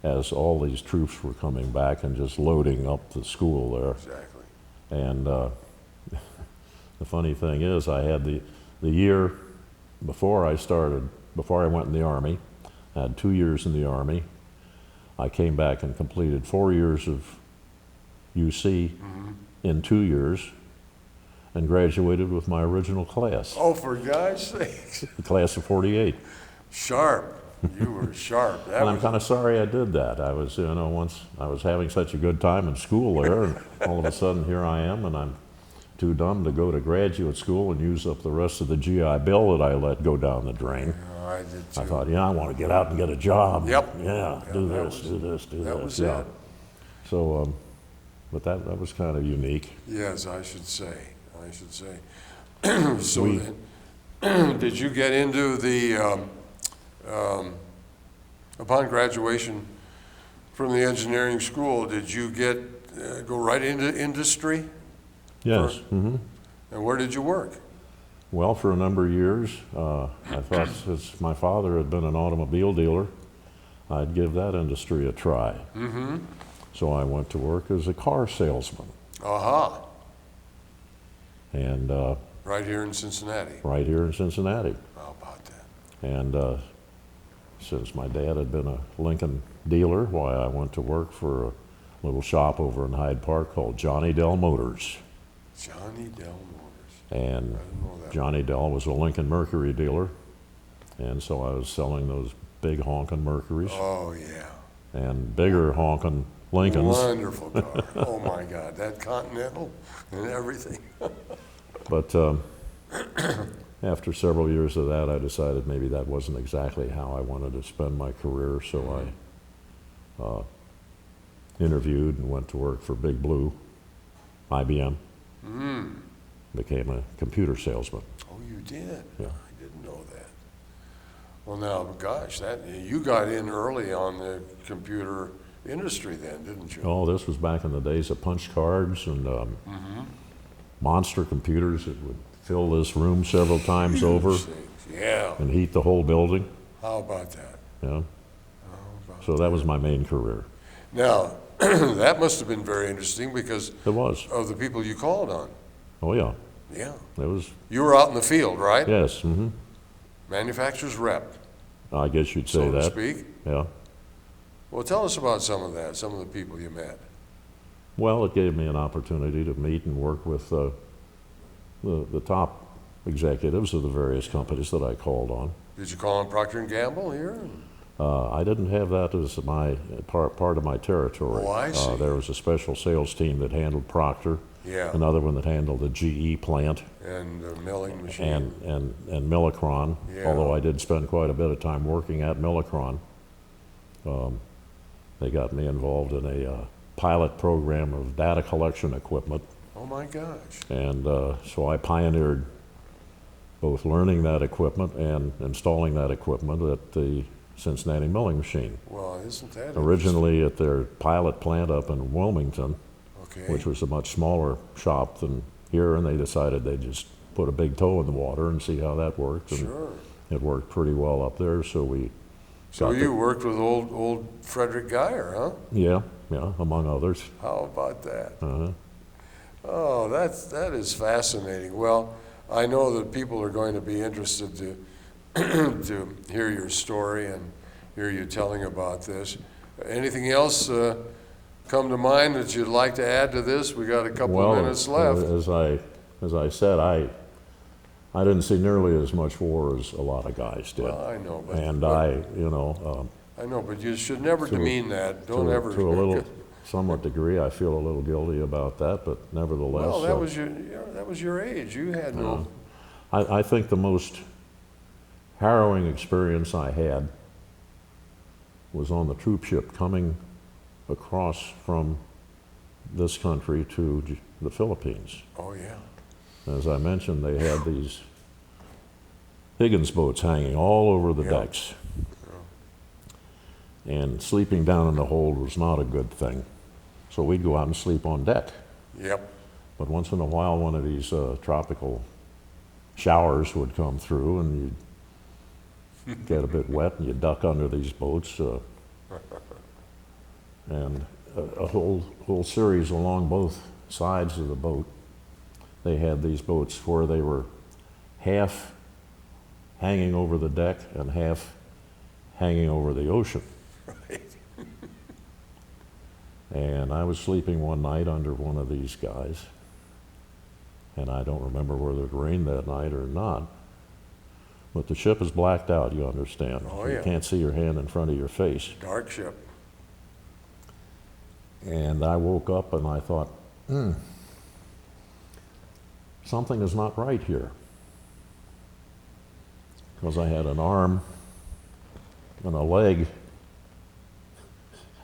as all these troops were coming back and just loading up the school there. Exactly. And the funny thing is, I had the year before I went in the Army, I had 2 years in the Army. I came back and completed 4 years of UC in 2 years and graduated with my original class, Oh, for God's sakes. the class of 48. Sharp. You were sharp. That And I'm was, kind of sorry I did that. I was, once I was having such a good time in school there, and all of a sudden here I am, and I'm too dumb to go to graduate school and use up the rest of the GI Bill that I let go down the drain. Yeah, I did too. I thought, I want to get out and get a job. Yep. Yeah, do that this, was- do this, do that this. was yeah. it. So, but that was kind of unique. Yes, I should say. So We- then, did you get into the, upon graduation from the engineering school, did you go right into industry? Yes. And where did you work? Well, for a number of years, I thought since my father had been an automobile dealer, I'd give that industry a try. So I went to work as a car salesman, Aha, and right here in Cincinnati. right here in Cincinnati. How about that? And since my dad had been a Lincoln dealer, why I went to work for a little shop over in Hyde Park called Johnny Dell Motors. Johnny Dell Motors. And I didn't know that. Johnny Dell was a Lincoln Mercury dealer, and so I was selling those big honking Mercuries Oh, yeah. and bigger honking Lincolns. Wonderful car. Oh, my God, that Continental and everything. But after several years of that, I decided maybe that wasn't exactly how I wanted to spend my career, so I interviewed and went to work for Big Blue, IBM. Became a computer salesman. Oh, you did? Yeah. I didn't know that. Well, now, gosh, you got in early on the computer industry then, didn't you? Oh, this was back in the days of punch cards and monster computers that would fill this room several times over Things. Yeah. and heat the whole building. How about that? Yeah. So that was my main career. Now, that must have been very interesting because It was. of the people you called on. Oh, yeah. Yeah. It was, You were out in the field, right? yes. Manufacturer's rep, I guess you'd say so to that. speak. Yeah. Well, tell us about some of that, some of the people you met. Well, it gave me an opportunity to meet and work with the top executives of the various companies that I called on. Did you call on Procter & Gamble here? I didn't have that as my part of my territory. Oh, I see. There was a special sales team that handled Procter, Yeah. another one that handled the GE plant, And the milling machine. and Millicron, Yeah. although I did spend quite a bit of time working at Millicron. They got me involved in a pilot program of data collection equipment, Oh, my gosh. and so I pioneered both learning that equipment and installing that equipment at the Cincinnati milling machine. Well, isn't that Originally at their pilot plant up in Wilmington, interesting? Okay. which was a much smaller shop than here, and they decided they'd just put a big toe in the water and see how that worked. And Sure. it worked pretty well up there, so we So got you worked with old Frederick Geyer, huh? yeah, among others. How about that? Uh-huh. Oh, that is fascinating. Well, I know that people are going to be interested to to hear your story and hear you telling about this. Anything else come to mind that you'd like to add to this? We got a couple of minutes left. As I said, I didn't see nearly as much war as a lot of guys did. Well, I know, but And I know, but you should never demean that. Don't ever. to a little, somewhat degree, I feel a little guilty about that, but nevertheless. Well, that was your age. You had no. I think the most harrowing experience I had was on the troop ship coming across from this country to the Philippines. Oh yeah. As I mentioned, they had these Higgins boats hanging all over the Yeah. decks. And sleeping down in the hold was not a good thing. So we'd go out and sleep on deck. Yep. But once in a while, one of these tropical showers would come through, and you'd get a bit wet, and you'd duck under these boats. And a whole series along both sides of the boat, they had these boats where they were half hanging over the deck and half hanging over the ocean. Right. And I was sleeping one night under one of these guys, and I don't remember whether it rained that night or not. But the ship is blacked out, you understand. Oh, You yeah. can't see your hand in front of your face. Dark ship. And I woke up and I thought, something is not right here. Because I had an arm and a leg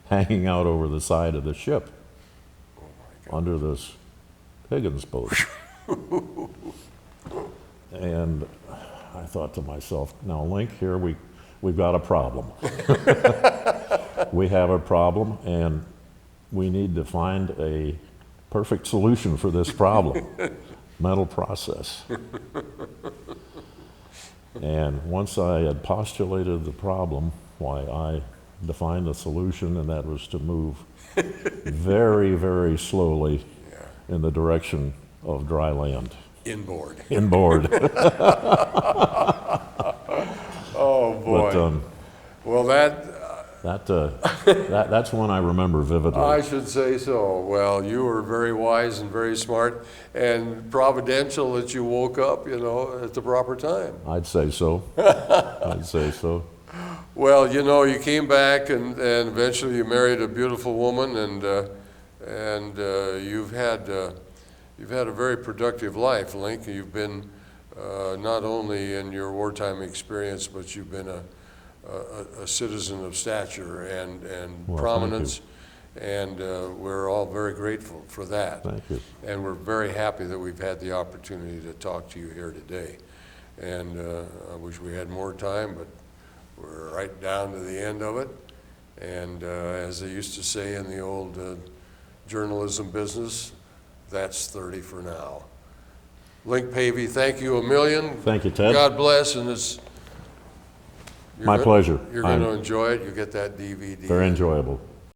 hanging out over the side of the ship under this Higgins boat. And I thought to myself, now Link, here we've got a problem. We have a problem, and we need to find a perfect solution for this problem. Mental process. And once I had postulated the problem, why I defined the solution, and that was to move very, very slowly in the direction of dry land. Inboard. Inboard. Oh, boy. But, Well, that's one I remember vividly. I should say so. Well, you were very wise and very smart and providential that you woke up, at the proper time. I'd say so. I'd say so. Well, you came back and eventually you married a beautiful woman, and you've had a very productive life, Link. You've been not only in your wartime experience, but you've been a citizen of stature and Well, prominence, and we're all very grateful for that. Thank you. And we're very happy that we've had the opportunity to talk to you here today. And I wish we had more time, but we're right down to the end of it. And as they used to say in the old journalism business, that's 30 for now. Link Pavey, thank you a million. Thank you, Ted. God bless, and My pleasure. You're going to enjoy it. You get that DVD. Very enjoyable.